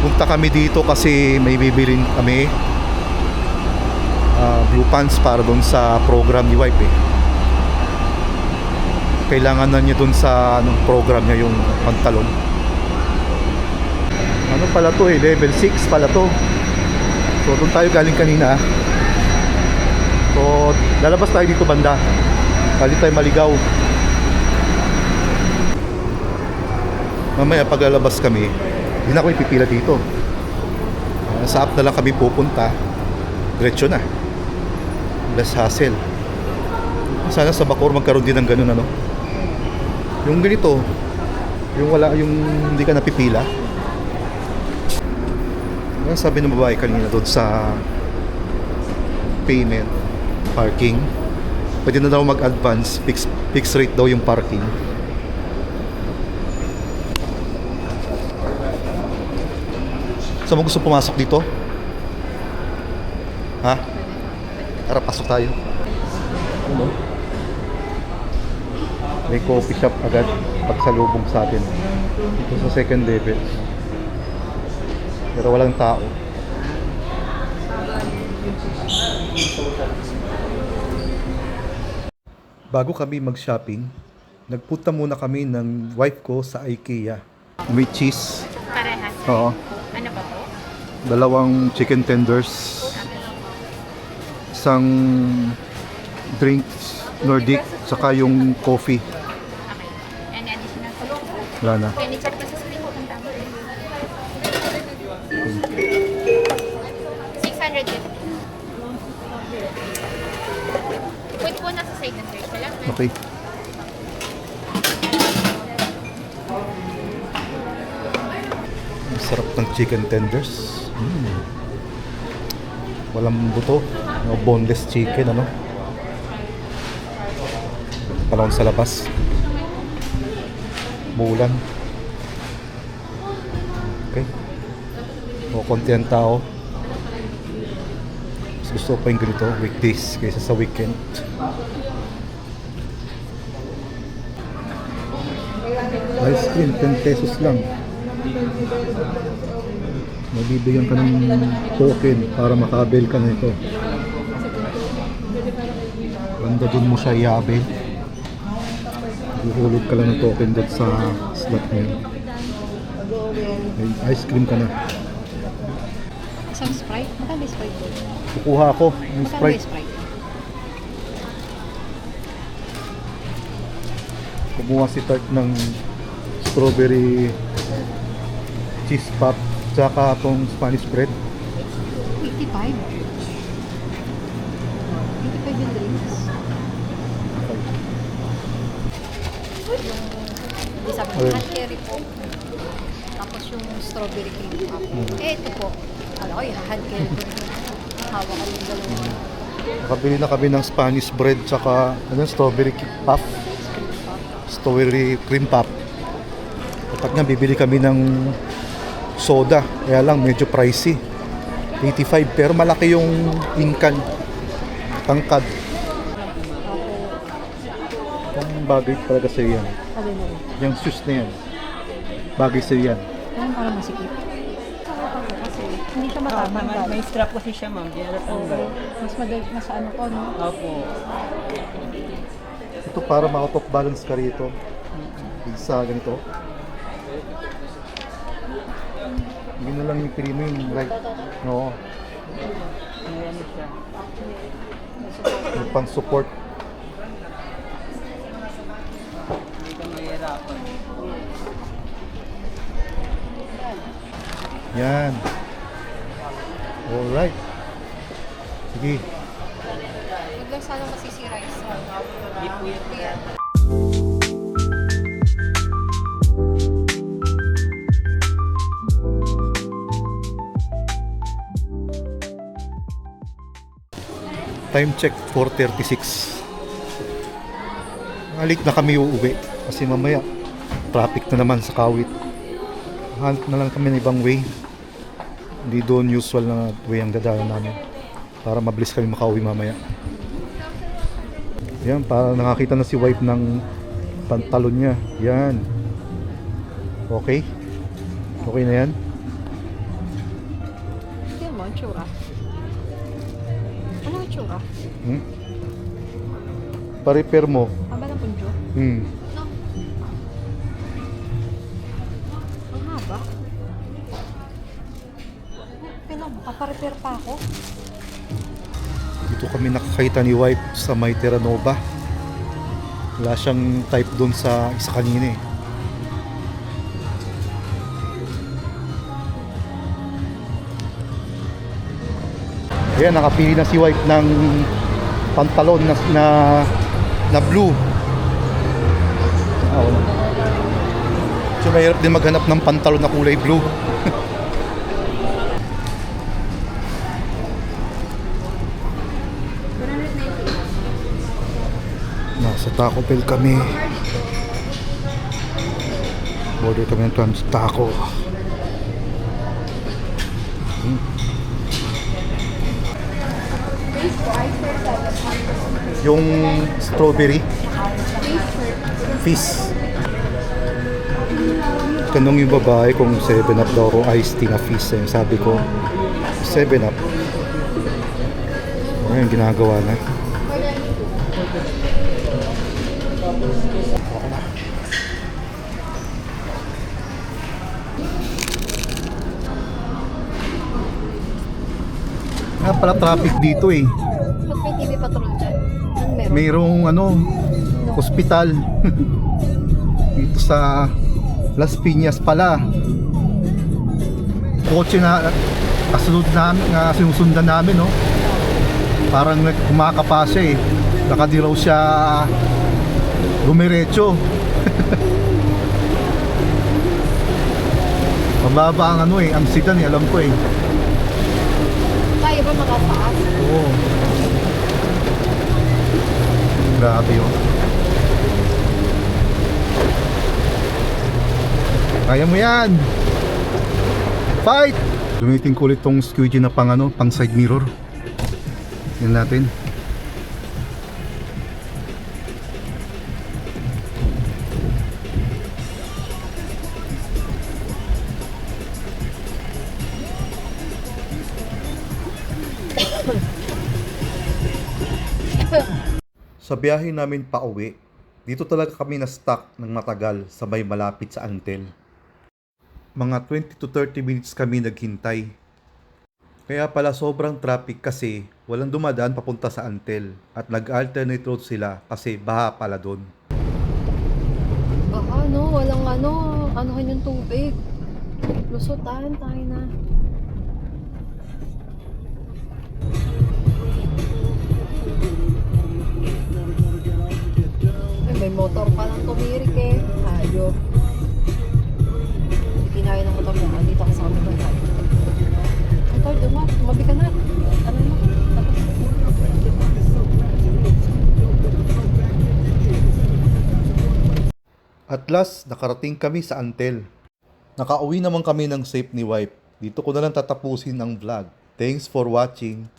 Punta kami dito kasi may bibilin kami blue pants para doon sa program ni wife eh. Kailangan na niya doon sa program niya yung pantalon. Ano pala to eh, level 6 pala to. So doon tayo galing kanina. So lalabas tayo dito banda. Bali tayo maligaw. Mamaya pag lalabas kami, hindi na ako ipipila dito. Sa app na lang kami pupunta. Diretso na. Less hassle. Sana sa Bacoor magkaroon din ng ganun ano. Yung ganito, yung wala, yung hindi ka napipila. Sabi ng babae kanina doon sa payment, parking. Pwede na daw mag-advance, fixed rate daw yung parking. Saan mo gusto pumasok dito? Ha? Tara, pasok tayo. Ano? May coffee shop agad pagsalubong sa atin. Dito sa second level. Pero walang tao. Bago kami mag-shopping, nagpunta muna kami ng wife ko sa IKEA. May cheese. Parehas. Oo. Ano pa po? 2 chicken tenders. Isang drinks Nordic, saka yung coffee. Okay. Any additional po? Wala na. Can i-check po sa screen po kung tama. 650. Pwede po nasa side ng tray. Wala. Okay. Ang sarap ng chicken tenders. Walang buto. No, boneless chicken, ano? Palawang sa labas. Bulan. Okay. O, konti ang tao. Mas gusto ko pa yung ganito, weekdays kaysa sa weekend. Ice cream, 10 pesos lang. Mabibigyan ka ng token para makabil ka nito. Banda dun mo siya i-avail. Huhulog ka lang ng token doon sa slot na yun. May ice cream ka na. Isang Sprite? Magkano Sprite po? Kukuha ako ng Sprite. Kumuha si Tart ng strawberry cheese pop tsaka itong Spanish bread. 85? 85 yung drinks? Isa po, Ayun. hot cherry po. Tapos yung strawberry cream puff. Eh, ito po. Alam ko, yung hot cherry po. Hawak ko yung dalawa. Nakabili na kami ng Spanish bread tsaka strawberry puff. Strawberry cream puff. Kapag nga bibili kami ng soda, kaya lang medyo pricey. 85 pero malaki yung inkan. Tangkad. Ang bagay talaga sa yan. Sabi na rin. Yung shoes na yan. Bagay sa yan. Kaya parang masikip. Kasi hindi siya matatanggal. May strap kasi siya, ma'am. Di na tanggal. Mas madali, mas ano po, no? Opo. Ito para makatok balance ka rito. Isa ganito. Hindi na lang yung pili mo yung right. Oo. May ano siya. Yung pang support. Hindi ka mahirapan. Yan. Alright. Sige. Huwag lang sana masisira yung Hindi po yan. Time check 4:36. Halik na kami uuwi kasi mamaya traffic na naman sa Kawit. Hanap na lang kami ng ibang way. Hindi doon usual na way ang dadaanan namin para mabilis kami makauwi mamaya. Yan, para nakakita na si wife ng pantalon niya. Yan. Okay? Okay na yan? ang tsura? Ano ang tsura? Hmm? Pa-repair mo. Haba ng punjo? Hmm. No. Ang haba. Pero makaparepair pa ako. Dito kami nakakita ni wife sa may Terranova. Wala siyang type doon sa isa kanina eh. Ayan, nakapili na si wife ng pantalon na blue. Ah, wala. So mahirap din maghanap ng pantalon na kulay blue. Nasa Taco Bell kami. Order kami ng clams taco. Yung strawberry fish. Tanong yung babae kung 7-up daw o iced tea na fish. Eh. Sabi ko 7-up. Ayun, ginagawa na. Nga pala traffic dito eh. Ba't may TV patrol dyan? Anong meron? Mayroong hospital dito sa Las Piñas pala. Kotse na kasunod namin, nga sinusundan namin, no? Parang kumakapa siya eh. Baka di raw siya dumiretso. Mababa ang ang sedan eh, alam ko eh. Kaya ba makataas? Oo. Grabe yun. Kaya mo yan. Fight! Gamitin ko ulit tong squeegee na pang side mirror. Yan natin. Sa biyahe namin pa uwi, dito talaga kami na-stuck ng matagal sa may malapit sa Antel. Mga 20 to 30 minutes kami naghintay. Kaya pala sobrang traffic kasi walang dumadaan papunta sa Antel at nag-alternate road sila kasi baha pala doon. Baka walang anuhan yung tubig. Lusutan tayo na. Ay, may motor pa lang tumirik eh. Hayop. Hindi kinaya ng motor mo. Dito ka sa kami ba? Ito, tumabi ka na. Ano na? At last, nakarating kami sa Antel. Nakauwi naman kami ng safe ni wife. Dito ko na lang tatapusin ang vlog. Thanks for watching.